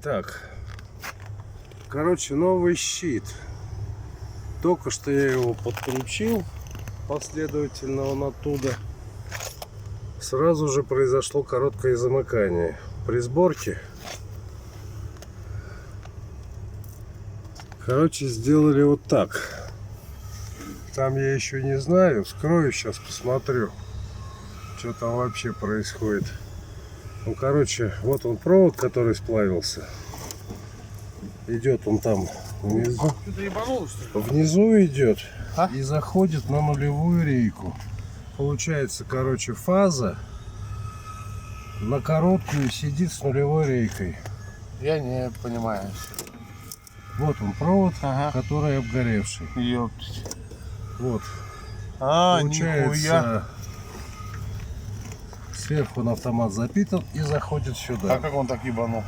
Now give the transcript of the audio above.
Так, короче, новый щит. Только что я его подключил, последовательно он оттуда. Сразу же произошло короткое замыкание. При сборке, короче, сделали вот так. Там я еще не знаю, вскрою, сейчас посмотрю, что там вообще происходит. Ну, короче, вот он провод, который сплавился. Идет он там внизу. Внизу идет и заходит на нулевую рейку. Получается, короче, фаза на короткую сидит с нулевой рейкой. Я не понимаю. Вот он провод, который обгоревший. Ёптать. Вот. Нихуя. Получается, сверху он автомат запитан и заходит сюда. А как он так ебанул?